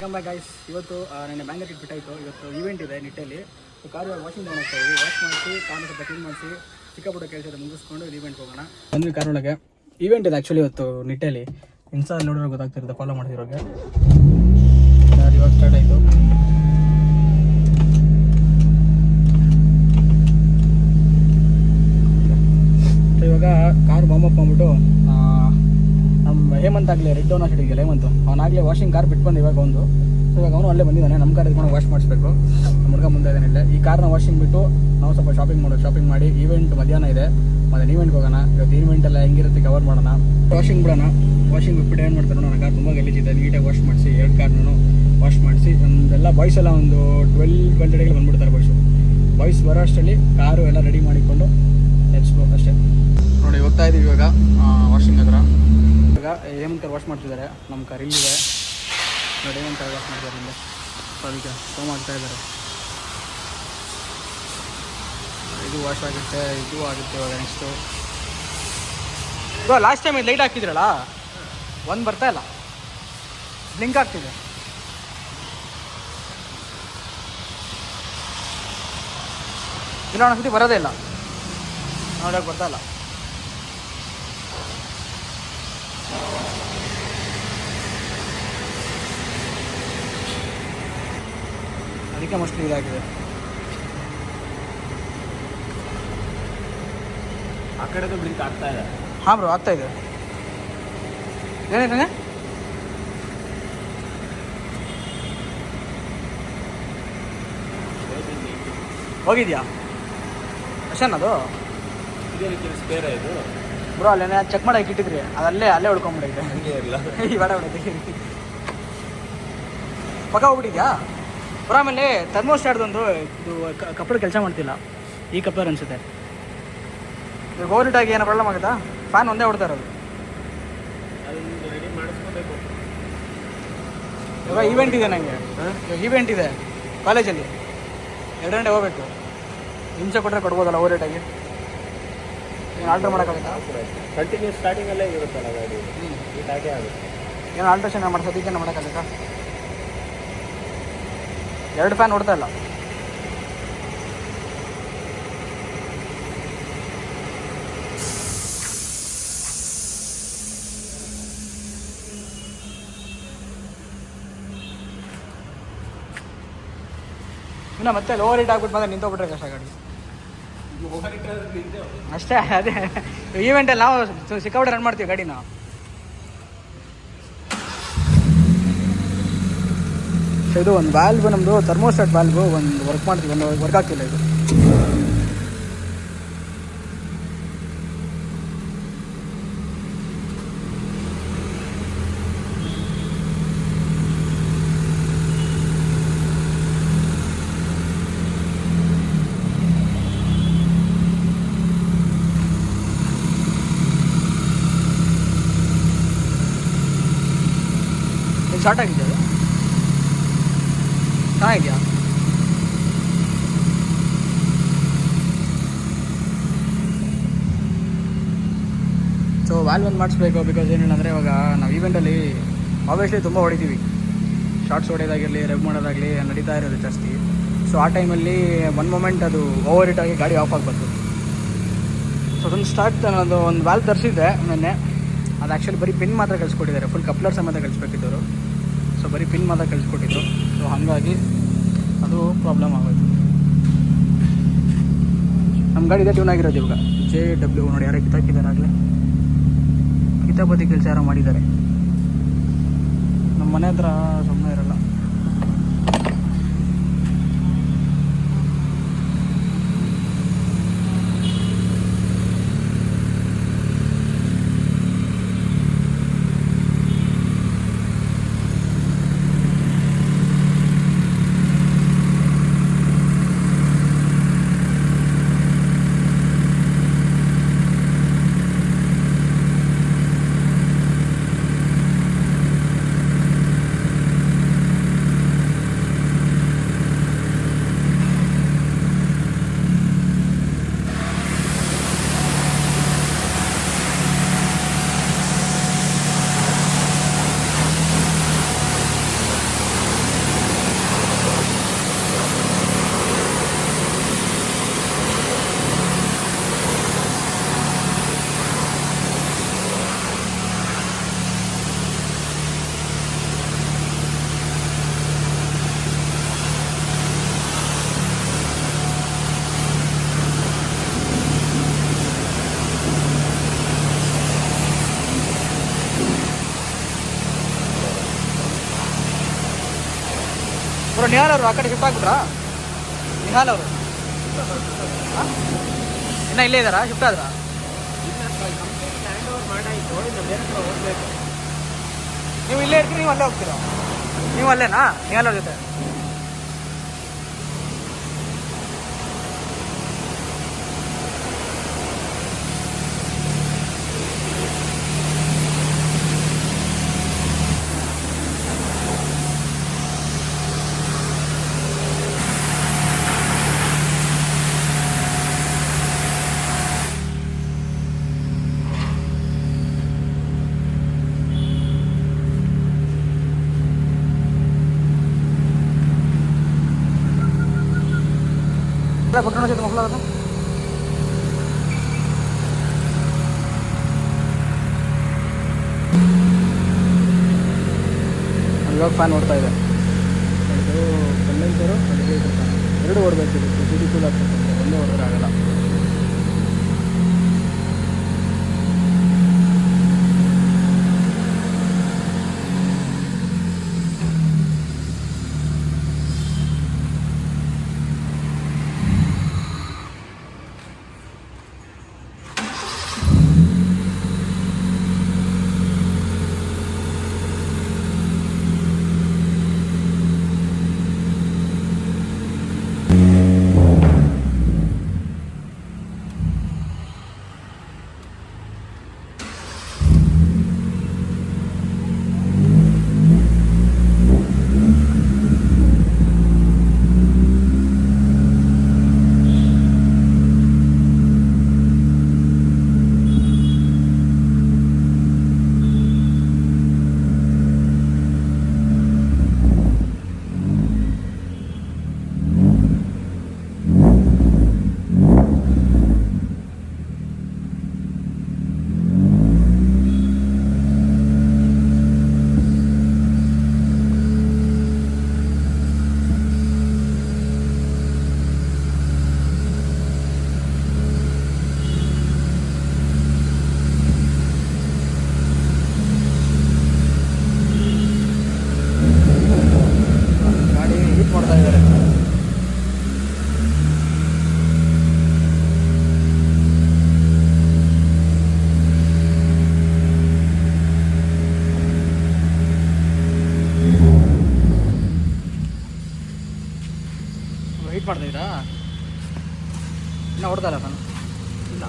Welcome back guys. ಇವತ್ತು ನೆನ್ನೆ ಬ್ಯಾಂಗ್ಳೂರಿಗೆ ಬಿಟ್ಟಾಯಿತು. ಇವತ್ತು ಈವೆಂಟ್ ಇದೆ ನಿಟ್ಟಲ್ಲಿ. ಸೊ ಕಾರು ವಾಷಿಂಗ್ ತೊಗೊಂಡೋಗ್ತಾ ಇದ್ದೀವಿ. ವಾಶ್ ಮಾಡಿಸಿ ಕಾರ್ನ ಸ್ವಲ್ಪ ಕ್ಲೀನ್ ಮಾಡಿಸಿ ಚಿಕ್ಕಪುಟ್ಟ ಕೆಲಸ ಮುಗಿಸ್ಕೊಂಡು ಈವೆಂಟ್ ಹೋಗೋಣ. ಬಂದ್ವಿ ಕಾರೊಳಗೆ. ಈವೆಂಟ್ ಇದೆ ಆ್ಯಕ್ಚುಲಿ ಇವತ್ತು ನಿಟ್ಟಲ್ಲಿ. ಇನ್ಸ್ಟಾದಲ್ಲಿ ನೋಡಿದ್ರೆ ಗೊತ್ತಾಗ್ತಿರುತ್ತೆ, ಫಾಲೋ ಮಾಡ್ತಿರೋಗೆ. ಇವಾಗ ಸ್ಟಾರ್ಟ್ ಆಯಿತು. ಸೊ ಇವಾಗ ಕಾರ್ ವಾಮಪ್ ಮಾಡ್ಬಿಟ್ಟು ನಮ್ಮ ಹೇಮಂತ್ ಆಗಲಿ ರೆಡ್ ಡೌನ್ ಹಾಕಿ ಇದೆಯಲ್ಲ ಹೇಮಂತ್, ಅವನಾಗಲೇ ವಾಷಿಂಗ್ ಕಾರ್ ಬಿಟ್ಟು ಬಂದು ಇವಾಗ ಒಂದು. ಸೊ ಇವಾಗ ಅವನು ಅಲ್ಲೇ ಬಂದಿದ್ದಾನೆ. ನಮ್ಮ ಕಾರ್ ಎತ್ಕೊಂಡು ವಾಶ್ ಮಾಡಿಸ್ಬೇಕು. ನಮ್ಮ ಹುಡುಗ ಮುಂದೆ ಇದ್ದಾನೆ ಇಲ್ಲೇ. ಈ ಕಾರ್ನ ವಾಷಿಂಗ್ ಬಿಟ್ಟು ನಾವು ಸ್ವಲ್ಪ ಶಾಪಿಂಗ್ ಮಾಡಿ ಈವೆಂಟ್ ಮಧ್ಯಾಹ್ನ ಇದೆ, ಮತ್ತು ಈವೆಂಟ್ಗೆ ಹೋಗೋಣ. ಇವತ್ತು ಈವೆಂಟ್ ಎಲ್ಲ ಹೆಂಗಿರುತ್ತೆ ಕವರ್ ಮಾಡೋಣ. ವಾಷಿಂಗ್ ಬಿಡೋಣ. ವಾಷಿಂಗ್ ಬಿಟ್ಬಿಟ್ಟು ಏನು ಮಾಡ್ತಾರೆ, ನನ್ನ ಕಾರ್ ತುಂಬ ಗಲೀಜಿದೆ. ನೀಟಾಗಿ ವಾಶ್ ಮಾಡಿಸಿ 2 ಕಾರ್ನೂ ವಾಶ್ ಮಾಡಿಸಿ ನಮ್ದೆಲ್ಲ ಬಾಯ್ಸ್ ಎಲ್ಲ ಒಂದು 12 ಡೇಗಳು ಬಂದುಬಿಡ್ತಾರೆ. ಬಾಯ್ಸ್ ಬರೋ ಅಷ್ಟರಲ್ಲಿ ಕಾರು ಎಲ್ಲ ರೆಡಿ ಮಾಡಿಕೊಂಡು ನೆಚ್ಕೋ ಅಷ್ಟೇ. ನೋಡಿ ಹೋಗ್ತಾ ಇದ್ದೀವಿ ಇವಾಗ ವಾಷಿಂಗ್ ಹತ್ರ. ಇವಾಗ ಹೇಮಂತ್ ವಾಶ್ ಮಾಡ್ತಿದ್ದಾರೆ. ನಮ್ಮ ಕಾರ್ ಇಲ್ಲಿದೆ ನೋಡಿ, ಹೇಮಂತ್ ವಾಶ್ ಮಾಡ್ತಾರೆ ಇಲ್ಲಿ. ಸೊ ಅದಕ್ಕೆ ಫೋನ್ ಮಾಡ್ತಾ ಇದ್ದಾರೆ. ಇದು ವಾಶ್ ಆಗುತ್ತೆ, ಇದು ಆಗುತ್ತೆ ಇವಾಗ ನೆಕ್ಸ್ಟು. ಇವಾಗ ಲಾಸ್ಟ್ ಟೈಮ್ ಇದು ಲೈಟ್ ಹಾಕಿದ್ರಲ್ಲ, ಒಂದು ಬರ್ತಾ ಇಲ್ಲ, ಬ್ಲಿಂಕ್ ಆಗ್ತಿದೆ. ಇಲ್ಲ ಅನ್ಸುತ್ತೆ, ಬರೋದೇ ಇಲ್ಲ ನೋಡೋಕೆ ಬರ್ತಾ ಇಲ್ಲ. ಅದಕ್ಕೆ ಮೋಸ್ಟ್ಲಿ ಇದಾಗಿದೆ. ಆ ಕಡೆದು ಬ್ಲಿಂಕ್ ಆಗ್ತಾ ಇದೆ. ಹಾಂ ಬ್ರೋ, ಆಗ್ತಾ ಇದೆ. ಏನಾಯ್ತಾನೆ? ಹೋಗಿದ್ಯಾ ಅಷ್ಟೇನ? ಅದು ಇದೇನಕ್ಕೆ ಸ್ಪೇರ ಇದು ಬ್ರೋ ಅಲ್ಲೇನೆ ಚೆಕ್ ಮಾಡಕ್ಕೆ ಇಟ್ಟಿದ್ರಿ, ಅದು ಅಲ್ಲೇ ಉಳ್ಕೊಂಬಿಟ್ಟಿದೆ. ಹಂಗೆ ಇರಲ್ಲ ಈ ಬೇಡ ಪಕ್ಕ ಹೋಗ್ಬಿಟ್ಟಿದ್ಯಾ ಬ್ರೋ? ಆಮೇಲೆ ಥರ್ಮೋಸ್ಟಾಟ್ದೊಂದು ಇದು ಕಪ್ಪಳ ಕೆಲಸ ಮಾಡ್ತಿಲ್ಲ. ಈ ಕಪ್ಲರ್ ಅನಿಸುತ್ತೆ. ಈಗ ಓವರ್ಟಾಗಿ ಏನೋ ಪ್ರಾಬ್ಲಮ್ ಆಗುತ್ತಾ? ಫ್ಯಾನ್ ಒಂದೇ ಹೊಡ್ತಾ ಇರೋದು. ಅದನ್ನು ರೆಡಿ ಮಾಡಿಸ್ಕೋಬೇಕು. ಇವಾಗ ಈವೆಂಟ್ ಇದೆ ನನಗೆ. ಇವಾಗ ಈವೆಂಟ್ ಇದೆ ಕಾಲೇಜಲ್ಲಿ. 2 ಗಂಟೆ ಹೋಗ್ಬೇಕು. ಹಿಂಸೆ ಕೊಟ್ಟರೆ ಕೊಡ್ಬೋದಲ್ಲ ಓವರ್ಟಾಗಿ? ಏನು ಆಲ್ಟ್ರ್ ಮಾಡೋಕ್ಕಾಗುತ್ತಾ? ಕಂಟಿನ್ಯೂ ಸ್ಟಾರ್ಟಿಂಗಲ್ಲೇ ಇರುತ್ತಲ್ಲ ಗಾಡಿ, ಹೀಟ್ ಆಗೇ ಆಗುತ್ತೆ. ಏನು ಆಲ್ಟ್ರೇಷನ್ ಮಾಡೋದಕ್ಕೇನು ಮಾಡೋಕ್ಕಾಗುತ್ತಾ? 2 ಫ್ಯಾನ್ ಹೊಡ್ತಾ ಇಲ್ಲ. ಇನ್ನು ಮತ್ತೆ ಲೋವರ್ ಹೀಟ್ ಆಗ್ಬಿಟ್ಟು ಬಂದರೆ ನಿಂತೋಗ್ಬಿಟ್ರೆ ಕಷ್ಟ ಗಾಡಿ ಅಷ್ಟೇ. ಅದೇ ಈವೆಂಟಲ್ಲಿ ನಾವು ಸಿಕ್ಕಾಪಟ್ಟೆ ರನ್ ಮಾಡ್ತೀವಿ ಗಾಡಿನ. ಇದು ಒಂದು ವ್ಯಾಲ್ವ್, ನಮ್ಮದು ಥರ್ಮೋಸ್ಟಾಟ್ ವ್ಯಾಲ್ವು ಒಂದು ವರ್ಕ್ ಮಾಡ್ತೀವಿ, ಒಂದು ವರ್ಕ್ ಆಗ್ತಿಲ್ಲ ಇದು. ಶಾರ್ಟ್ ಆಗಿದೆ ಅದು. ಚೆನ್ನಾಗಿದೆಯಾ? ಸೊ ವ್ಯಾಲ್ವ್ ಒಂದು ಮಾಡಿಸ್ಬೇಕು. ಬಿಕಾಸ್ ಏನೇನಂದರೆ ಇವಾಗ ನಾವು ಈವೆಂಟಲ್ಲಿ ಆಬ್ವಿಯಸ್ಲಿ ತುಂಬ ಹೊಡಿತೀವಿ. ಶಾರ್ಟ್ಸ್ ಹೊಡೆಯೋದಾಗಿರಲಿ, ರೆವ್ ಮಾಡೋದಾಗಲಿ ನಡೀತಾ ಇರೋದು ಜಾಸ್ತಿ. ಸೊ ಆ ಟೈಮಲ್ಲಿ ಒಂದು ಮೊಮೆಂಟ್ ಅದು ಓವರ್ ಹೀಟ್ ಆಗಿ ಗಾಡಿ ಆಫ್ ಆಗ್ಬಾರ್ದು. ಸೊ ಅದನ್ನು ಸ್ಟಾರ್ಟ್ ನಾನು ಒಂದು ವ್ಯಾಲ್ವ್ ತರಿಸಿದ್ದೆ ಮೊನ್ನೆ. ಅದು ಆ್ಯಕ್ಚುಲಿ ಬರೀ ಪಿನ್ ಮಾತ್ರ ಕಳಿಸ್ಕೊಟ್ಟಿದ್ದಾರೆ. ಫುಲ್ ಕಪ್ಲರ್ ಸಮೇತ ಕಳಿಸ್ಬೇಕಿದ್ದವರು. ಸೊ ಬರೀ ಪಿನ್ ಮಾತ್ರ ಕಳಿಸ್ಕೊಟ್ಟಿದ್ದು. ಸೊ ಹಾಗಾಗಿ ಅದು ಪ್ರಾಬ್ಲಮ್ ಆಗೋಯ್ತು. ನಮ್ಮ ಗಾಡಿ ಇದೆ ಟ್ಯೂನ್ ಆಗಿರೋದು ಇವಾಗ. JW ನೋಡಿ, ಯಾರೋ ಕಿತ್ತಾಕಿದ್ದಾರೆ ಆಗಲೇ. ಕಿತಾಪತಿ ಕೆಲಸ ಯಾರೋ ಮಾಡಿದ್ದಾರೆ. ನಮ್ಮ ಮನೆ ಹತ್ರ ಸುಮ್ಮನೆ ಇರಲ್ಲ. ನಿಹಾಲ್ ಅವರು ಆ ಕಡೆ ಶಿಫ್ಟ್ ಆಗ್ಬಿಟ್ರಾ? ನಿಹಾಲ್ ಅವರು ಇನ್ನೂ ಇಲ್ಲೇ ಇದ್ದಾರಾ? ಶಿಫ್ಟ್ ಆದ್ರಾ? ಕಂಪ್ಲೀಟ್ ಲ್ಯಾಂಡ್ ಓವರ್ ಮಾಡಾಯಿತು, ಇನ್ನು ಬೇರೆ ಕಡೆ ಹೋಗ್ಬೇಕು. ನೀವು ಇಲ್ಲೇ ಇರ್ತೀರಿ, ನೀವು ಅಲ್ಲೇ ಹೋಗ್ತೀರಾ? ನೀವು ಅಲ್ಲೇನಾ ನಿಹಾಲ್ ಅವ್ರ ಜೊತೆ? ಕೊಟ್ಟಣ ಜೊತೆ ಮಕ್ಕಳು ಅದು ಇವಾಗ ಫ್ಯಾನ್ ಓಡ್ತಾ ಇದೆ. ಇದು ಕಂಡೆನ್ಸರು, ಅದಕ್ಕೆ ಇದು ಫ್ಯಾನ್ ಎರಡು ಓಡಬೇಕು. ಸಿಟಿ ಕೂಲ್ ಆಗ್ತದೆ, ಒಂದೇ ಓಡಿದ್ರೆ ಆಗಲ್ಲ. ಮಾಡ್ತಾ ಇದ್ದಾರೆ. ವೆಯ್ಟ್ ಮಾಡ್ತಾ ಇದ್ದೀರಾ? ಇನ್ನೂ ಹೊಡ್ತಾ ಇಲ್ಲ ನಾನು. ಇಲ್ಲ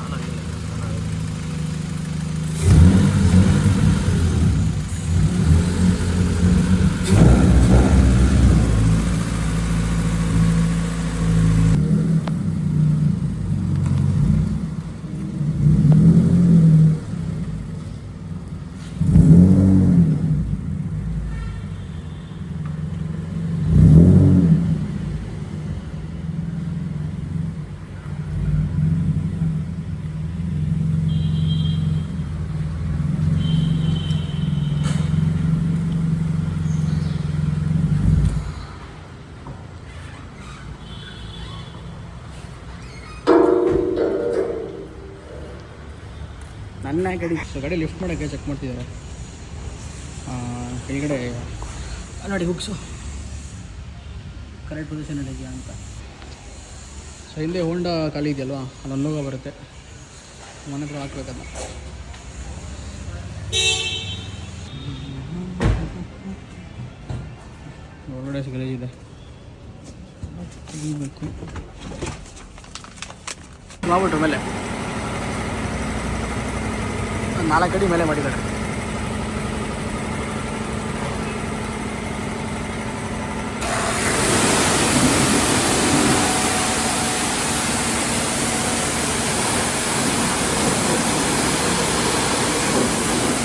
ನನ್ನ ಗಾಡಿ ಲಿಫ್ಟ್ ಮಾಡೋಕ್ಕೆ ಚೆಕ್ ಮಾಡ್ತಿದ್ದಾರೆ. ಈ ಕಡೆ ನೋಡಿ ಹುಕ್ಸು ಕರೆಕ್ಟ್ ಪೊಸಿಷನ್ ಇದೆಯಾ ಅಂತ. ಸೊ ಹಿಂದೆ ಹೋಂಡಾ ಖಾಲಿ ಇದೆಯಲ್ವಾ, ಅಲ್ಲೊಂದು ಲೋಗ ಬರುತ್ತೆ, ಮನೆ ಹತ್ರ ಹಾಕ್ಬೇಕಲ್ಲ. ಒಳಗಡೆ ಗಲೀಜ್ ಇದೆ, ತೆಗಿಬೇಕು. ಮಾಡ್ಬಿಟ್ರು ಮೇಲೆ 4 ಅಡಿ ಮೇಲೆ ಮಾಡಿದ್ದಾರೆ.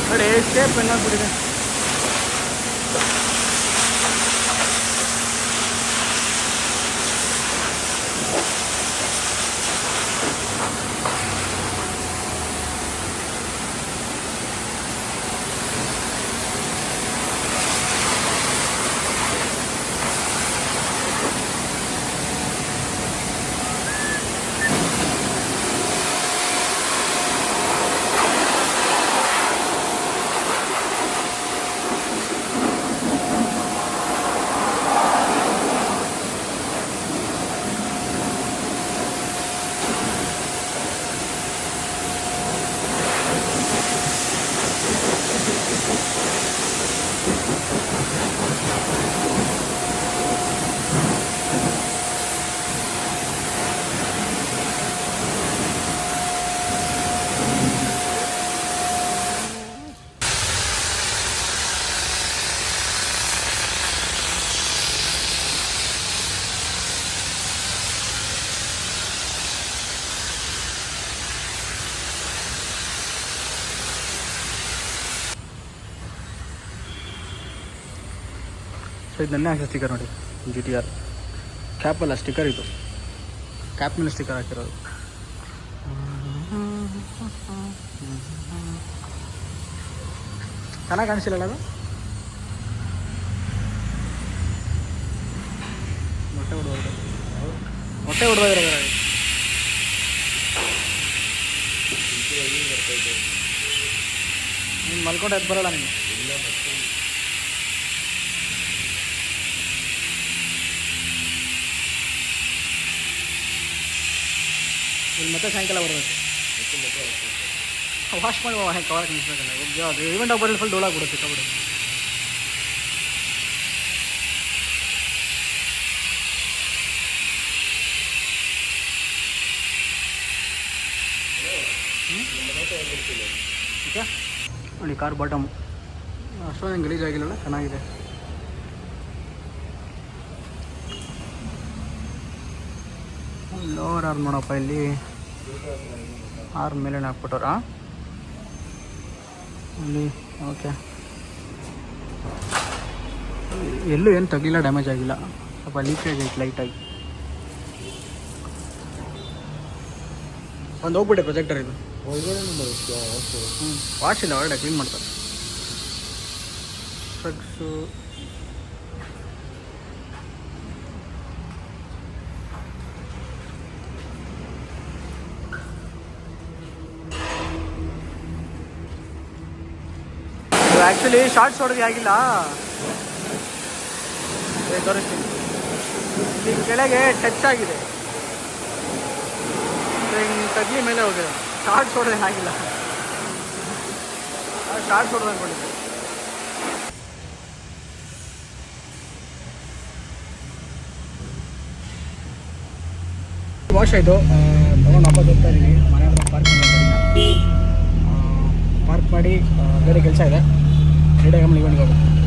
ನೋಡಿ ಸ್ಟೇಪ್ ಏನಾಗ್ಬಿಟ್ಟಿದೆ. ಸೊ ಇದು ನನ್ನೇ ಹಾಕಿರೋ ಸ್ಟಿಕ್ಕರ್ ನೋಡಿ, GTR ಕ್ಯಾಪಲ್ಲ ಸ್ಟಿಕ್ಕರ್, ಇದು ಕ್ಯಾಪ್ ಮೇಲೆ ಸ್ಟಿಕ್ಕರ್ ಹಾಕಿರೋದು. ಚೆನ್ನಾಗಿ ಕಾಣಿಸಿಲ್ಲ ಅದು. ಮೊಟ್ಟೆ ಹೊಡೆದೋಗಿರೋದು ನೀನು ಮಲ್ಕೊಂಡು ಎದ್ದು ಬರೋಲ್ಲ ನೀನು. ಇಲ್ಲಿ ಮತ್ತೆ ಸಾಯಂಕಾಲ ಬರಬೇಕು, ವಾಶ್ ಮಾಡಿ ಕವರ್ ನಿಲ್ಸ್ಬೇಕಲ್ಲ. ಅದು ಈವೆಂಟ್ ಬರಲಿ ಫುಲ್ ಧೂಳಾಗ್ಬಿಡುತ್ತೆ ಕಬಡ್ಡಿ. ಓಕೆ ನೋಡಿ ಕಾರ್ ಬಾಟಮ್ ಅಷ್ಟೊಂದು ಗಲೀಜಾಗಿಲ್ಲ, ಚೆನ್ನಾಗಿದೆ. ಲೋವರ್ ಆರ್ಮ್ ನೋಡಪ್ಪ, ಇಲ್ಲಿ ಆರ್ಮ್ ಮೇಲೆ ಹಾಕ್ಬಿಟ್ಟವ್ರ ಇಲ್ಲಿ. ಓಕೆ, ಎಲ್ಲೂ ಏನು ತಗಲಿಲ್ಲ, ಡ್ಯಾಮೇಜ್ ಆಗಿಲ್ಲ, ಸ್ವಲ್ಪ ಲೀಕೇಜ್ ಐತೆ ಲೈಟಾಗಿ. ಒಂದು ಹೋಗ್ಬಿಟ್ಟೆ ಪ್ರೊಜೆಕ್ಟರ್ ಇದು. ವಾಶ್ ಇಲ್ಲ, ಹೊರಗಡೆ ಕ್ಲೀನ್ ಮಾಡ್ತಾರೆ. ಸ್ಟ್ರಗ್ಸು ಆ್ಯಕ್ಚುಲಿ ಶಾರ್ಟ್ಸ್ ಹೊಡೆದು ಆಗಿಲ್ಲ, ತೋರಿಸ್ತೀನಿ. ಈಗ ಕೆಳಗೆ ಟಚ್ ಆಗಿದೆ, ಹಿಂಗೆ ತಗ್ಲಿ ಮೇಲೆ ಹೋಗಿದೆ. ಶಾರ್ಟ್ಸ್ ಹೊಡೆದು ಏನಾಗಿಲ್ಲ, ಶಾರ್ಟ್ಸ್ ಹೊಡೆದು ಅಂದ್ಕೊಂಡಿದ್ದೆ. ವಾಶ್ ಆಯಿತು, ತೊಗೊಂಡು ವಾಪಸ್ ಹೋಗ್ತಾ ಇದ್ದೀವಿ. ಮನೆ ಹತ್ರ ಪಾರ್ಕ್ ಮಾಡಿ ಬೇರೆ ಕೆಲಸ ಇದೆ. 3 ಡೇ ಇವೆಂಟ್ಗೆ ಹೋಗ್ಬೇಕು.